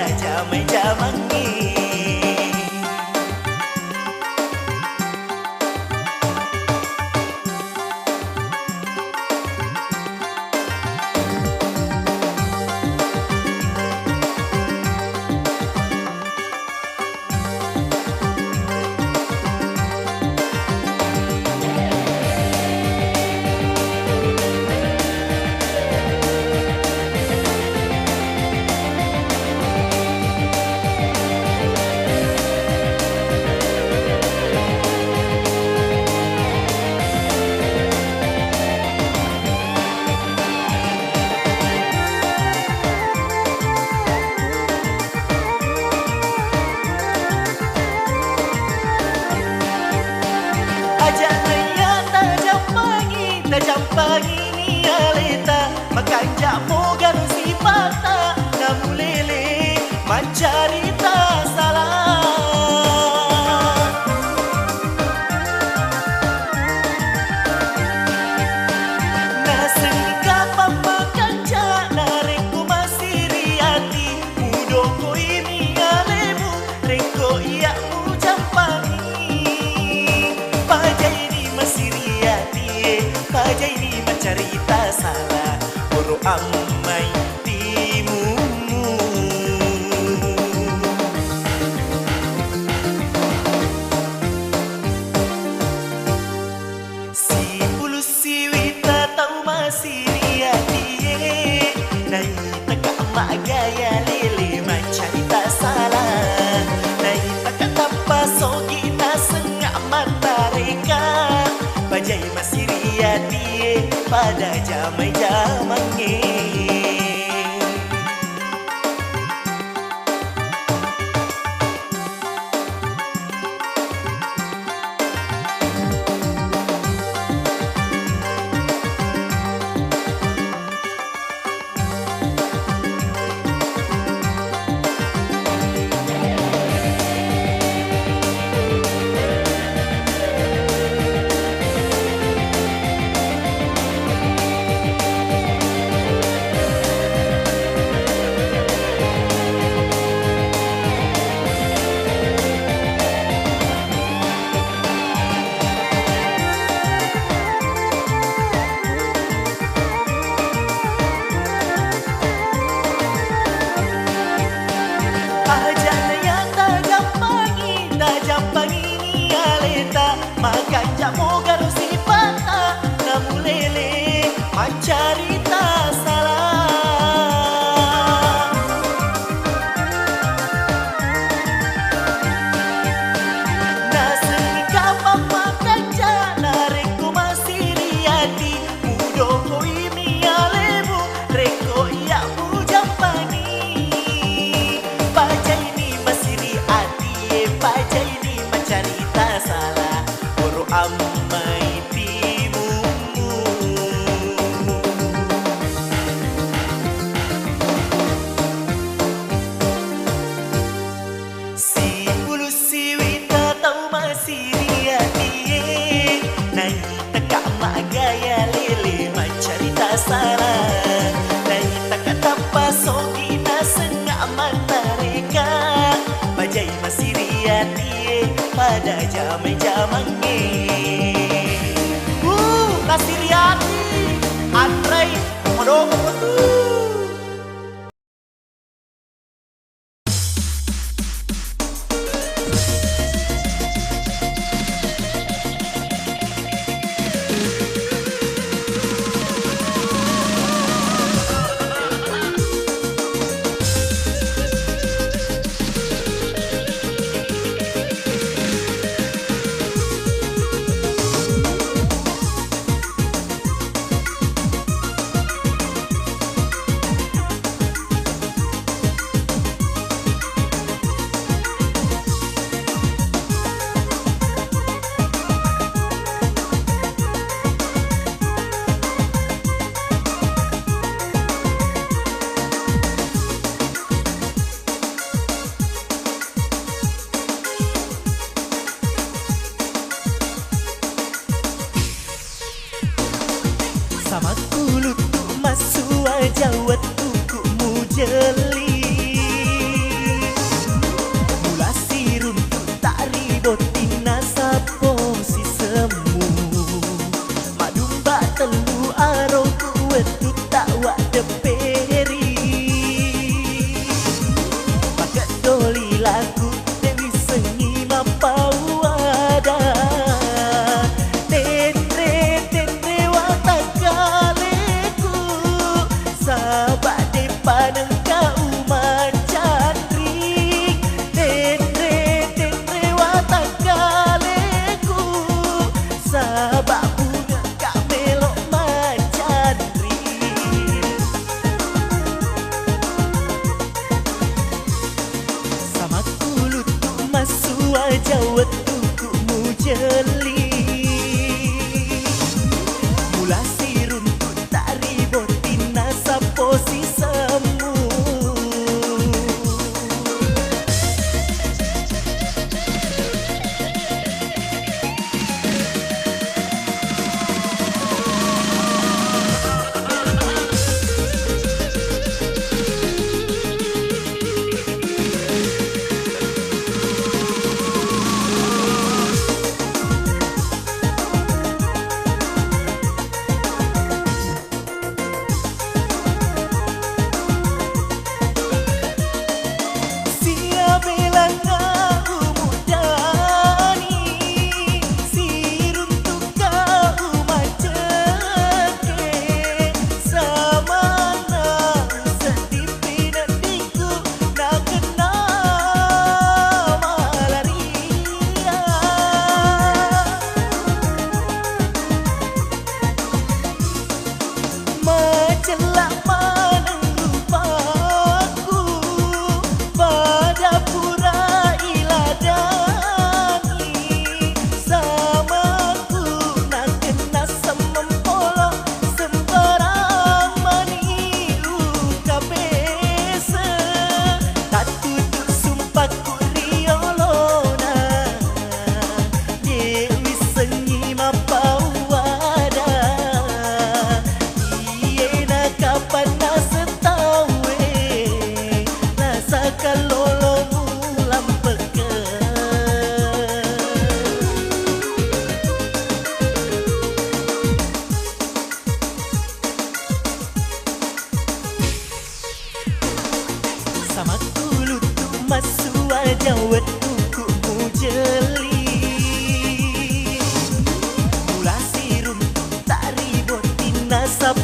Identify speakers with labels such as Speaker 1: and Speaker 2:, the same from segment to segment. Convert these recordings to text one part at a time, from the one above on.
Speaker 1: pada zaman-zaman ni. Tajam pagi ni aleta makan jamu garu si pata namu lele mencari tak salah. Naseng kapal makan jak nareku masih riati mudoko ini alemu reko ia ujam pagi pajai ini masih riati pajai ini mencari tak salah boro amai timumu. Si puluh siwi tak tahu masih dia dia nai tekak mak gaya lele mencari tak salah nai tekak tanpa sogi tak sengak mata reka bajai masih riati pada zaman-zaman ni. Makan jamu garu si pata namu lele mencari tak salah. Naseng kapal makan jak nareku masih riati mudoko ini alemu reko ia bujang pagi pajai ini masih riati pajai ini mencari tak salah amai timumu. Si puluh siwi tak tahu masih dia dia nai tekak mak gaya lele mencari tak salah nai tekak tanpa sogi tak sengak mata reka bajai masih dia dia pada zaman-zaman ni. Masih riati Andrei Modoko betul. sama kulut masuk jawat tuku mu jeli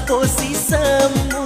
Speaker 1: posi semu.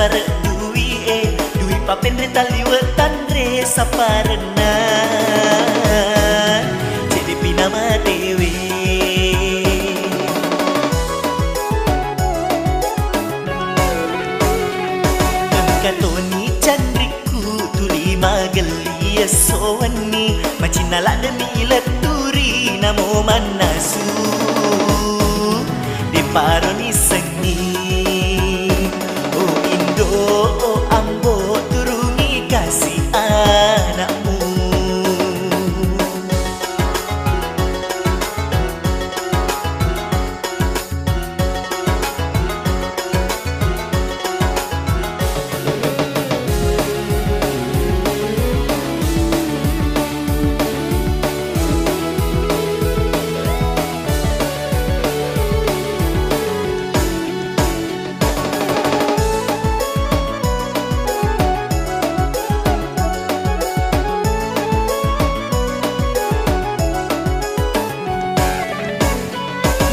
Speaker 1: sapare dui papen retali wetan re saparena jadi pinama dewi engkatoni candriku tuli magelia sowani macinala demi leturi namo manasu di paroni sengi oh Indo oh ambo turungi kasih anakmu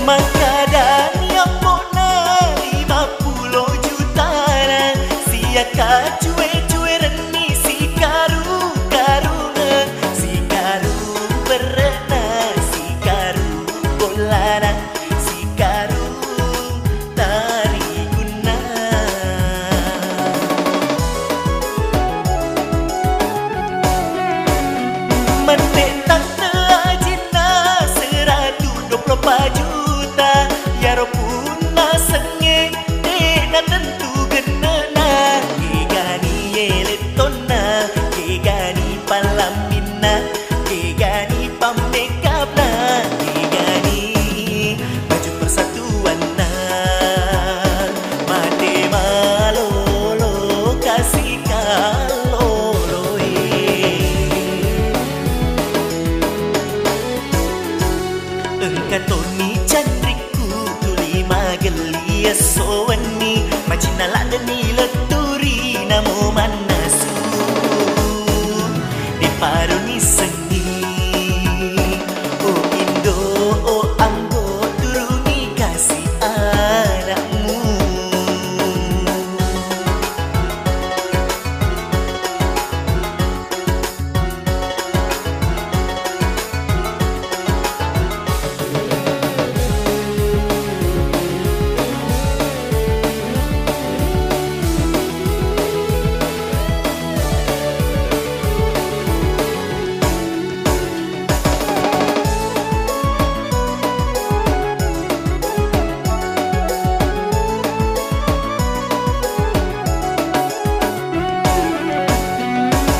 Speaker 1: Makadan yang bona 50 juta siaka cuwe-cuwe reni si karu berena si karu bolana si karu tari guna mentetang teajina 124 juta ya ropuna senge na tentu genena gani eletona gani palamina gani pamekapna gani baju persatuan na mate malolo kasih kaloloe engkatoni candriku tuli magelia sowani macinala deni leturi namo manasu di paroni sengi oh Indo oh ambo turungi kasih anakmu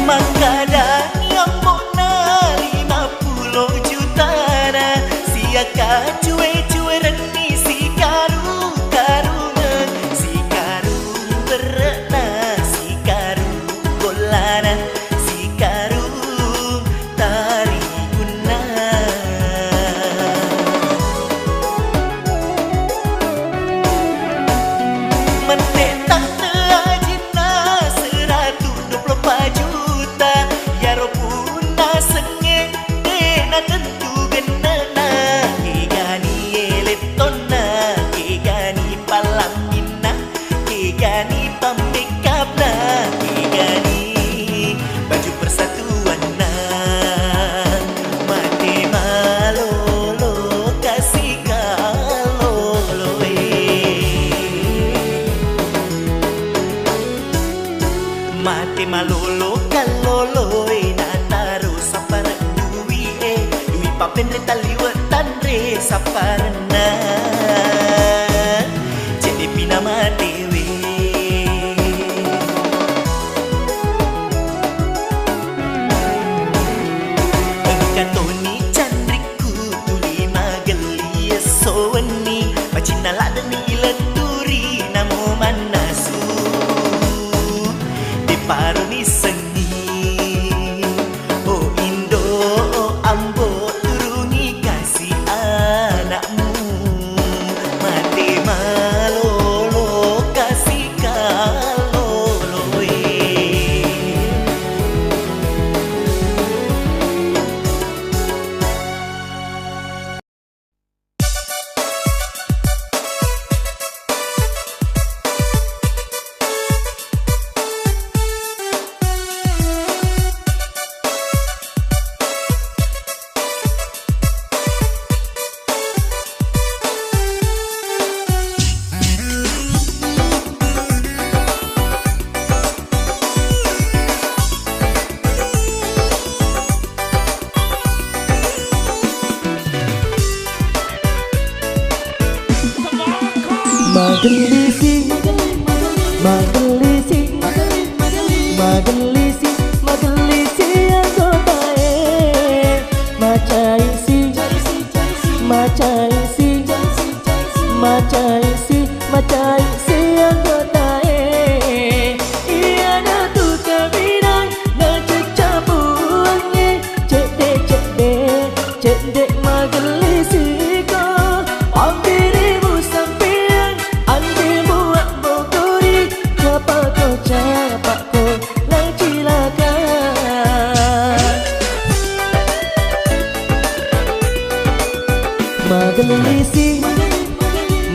Speaker 1: Makadan yang bona 50 juta siaka cuwe-cuwe reni si karu berena si karu bolana si karu tari guna mentetang teajina 124 juta ya ropuna senge na tentu genena gani eletona gani palamina gani pamekapna gani baju persatuan na mate malolo kasih kaloloe mate malolo kaloloe nataro sapara dui papen retali wetan re saparena jadi pinama dewi engkatoni candriku tuli magelia sowani macinala deni leturi namo manasu di paroni sengi oh Indo oh ambo turungi kasih anakmu mate malolo kasih kaloloe
Speaker 2: Magelisi, Magelisi, Magelisi, Magelisi anggotae Macaisi, Macaisi, Macaisi, Macaisi anggotae Iya na tu kabinan na cecapuange Cedek, cedek, cedek Magelisi ko Pampirimu sampian Andimu ak bogori Capa ko, capa ko Lang cilakan Magelisi,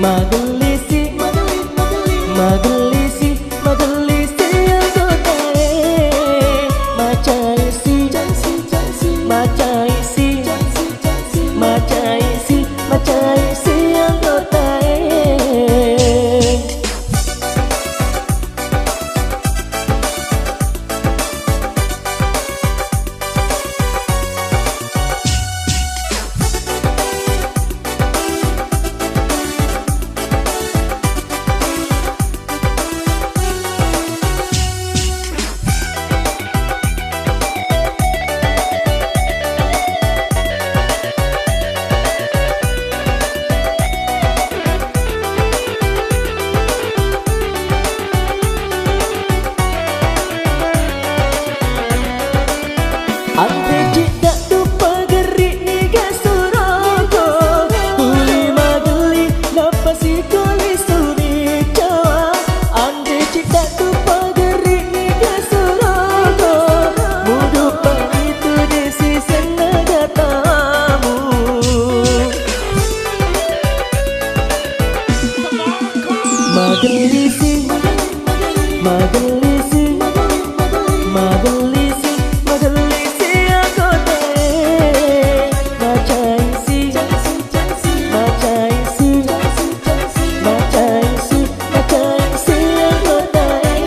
Speaker 2: Magelisi, Magelisi, Magelisi anggotae Macaisi, Macaisi, Macaisi, Macaisi anggotae Ante tidak lupa gerik ni gasurago Tuli mageli napasi koli suri cawa Ante tidak lupa gerik ni gasurago Mudu itu desi senaga tamu Magelisi, Magelisi, Magelisi, Magelisi anggotae Macaisi, Macaisi, Macaisi, Macaisi anggotae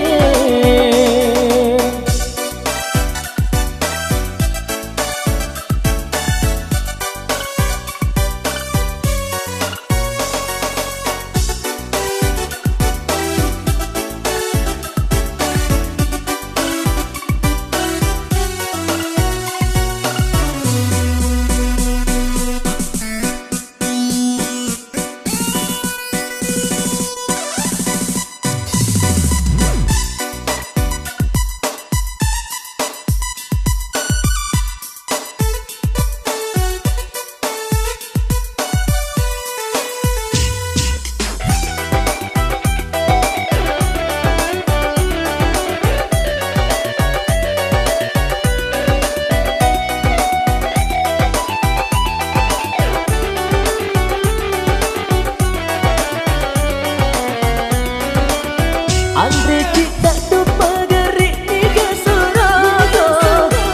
Speaker 2: Andre tidak lupa gerik ni gasurago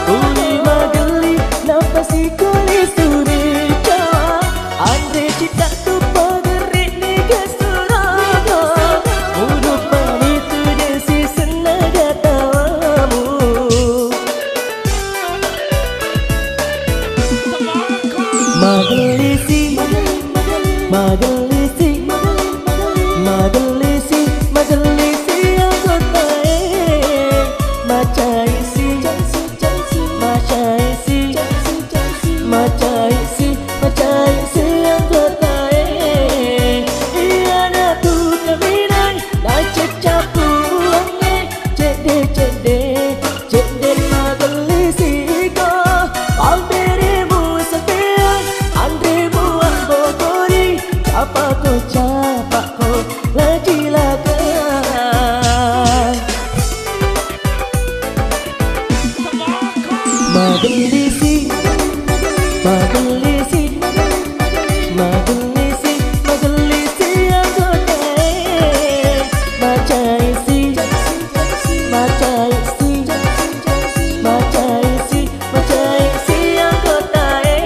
Speaker 2: Tuli mageli napasi koli suri cawa Andre tidak lupa gerik ni gasurago Mudu pamitu desi senaga tawamu Magelisi, Magelisi, Magelisi, Magelisi anggotae Macaisi, Macaisi, Macaisi, Macaisi anggotae Iya na tu kabinan na cecapuange Cedek, cedek, cedek Magelisi ko Pampirimu sampian Andrimu ak bogori Capa ko, capa ko Lang cilakan Magelisi, Magelisi, Magelisi, Magelisi anggotae Macaisi, Macaisi, Macaisi, Macaisi anggotae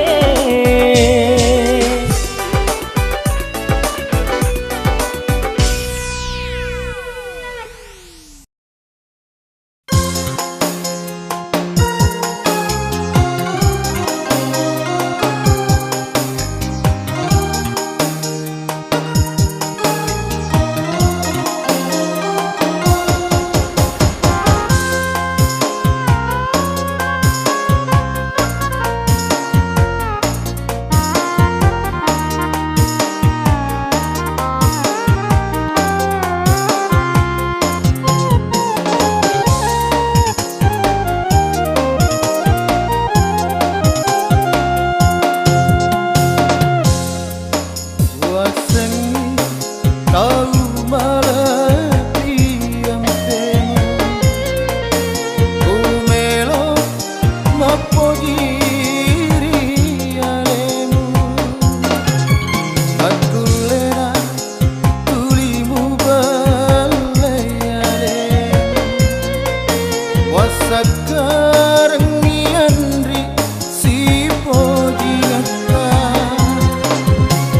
Speaker 3: sekarang Andri si pojingata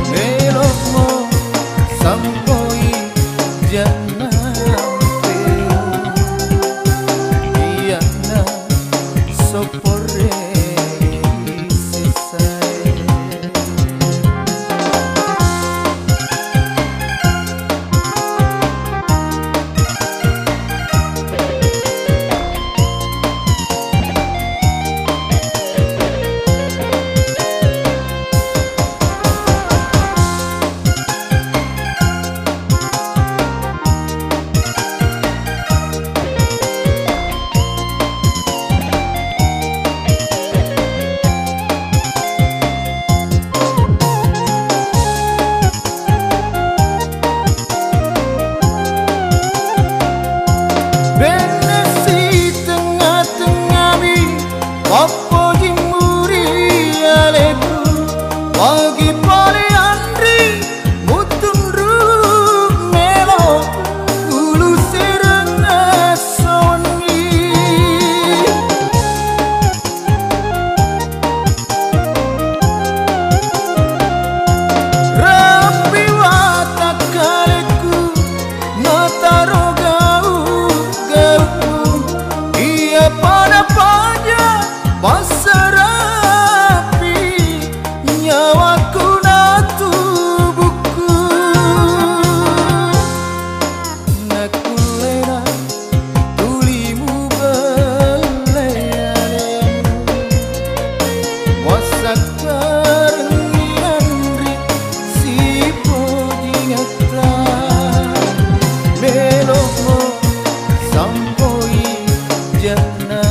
Speaker 3: Melomo sampoi jana Iana sopore sisae Apa jimuri aleku Pagi pale Andri Mutunru melo Ulu serang asoni Rapi watak kaleku Notaro gau Ia pada panja masa rapi nyawaku na tubuhku nakulena tulimu belealemu wasakarang Andri si pojingata melomo sampoi jana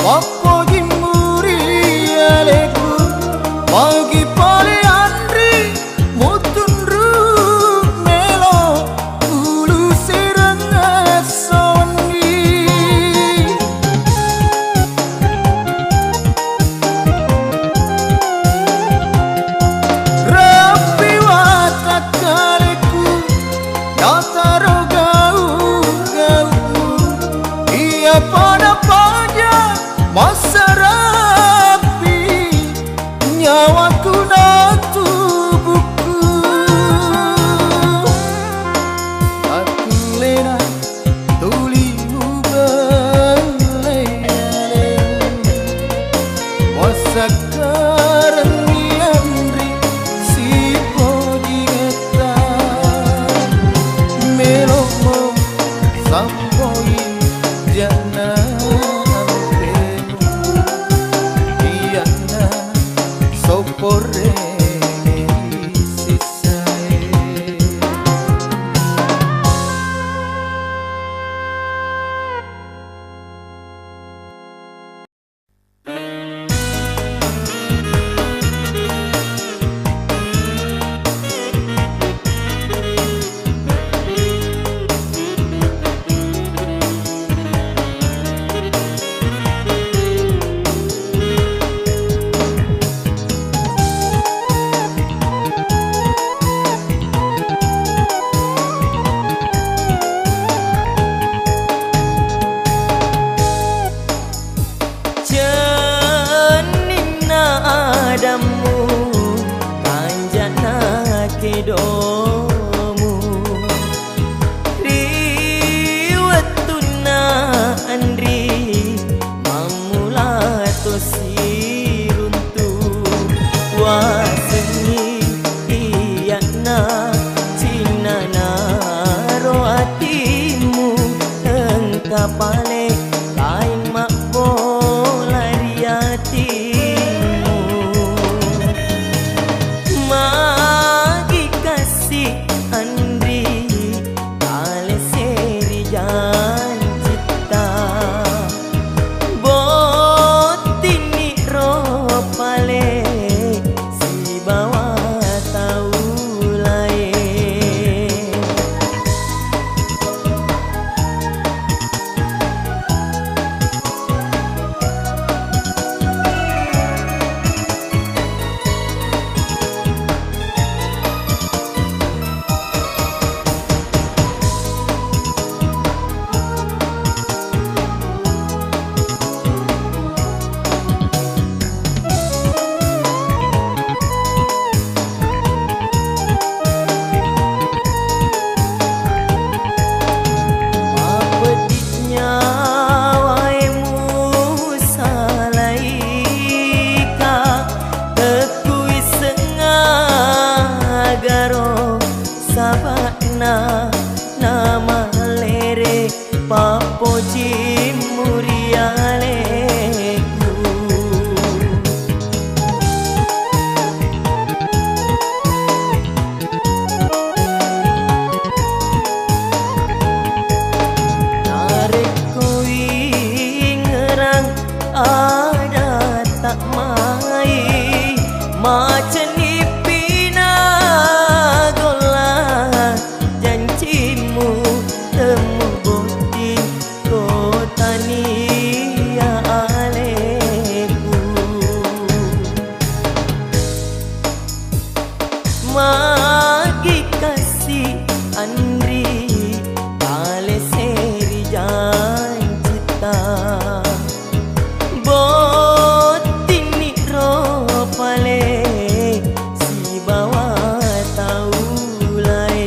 Speaker 3: Apa jimuri aleku Pagi pale Andri Mutunru melo Ulu serang asoni Rapi watak kaleku Notaro gau Ia pada panja masa rapi nyawaku na tubuhku aku lena tulimu belealemu wasakarang Andri si pojingata melomo sampoi jana
Speaker 2: temu botin kota nia aleku magi kasih Andri ale seri janjita botin ni ro pale si bawa tahu lai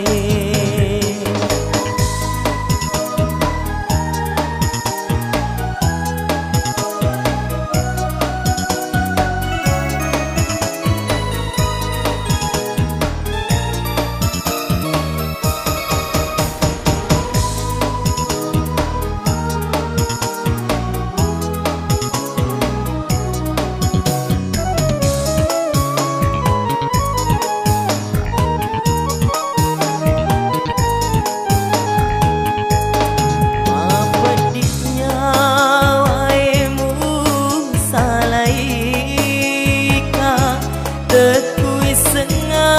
Speaker 2: tekui sengah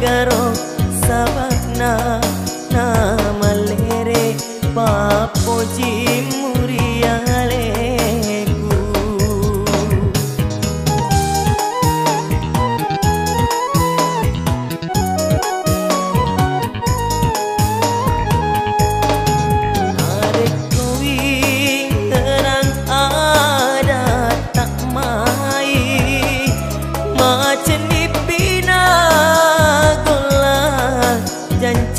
Speaker 2: garo sabakna nama lere papoji murialeku arek kuing terang ada tak mai macam ni pina gola janji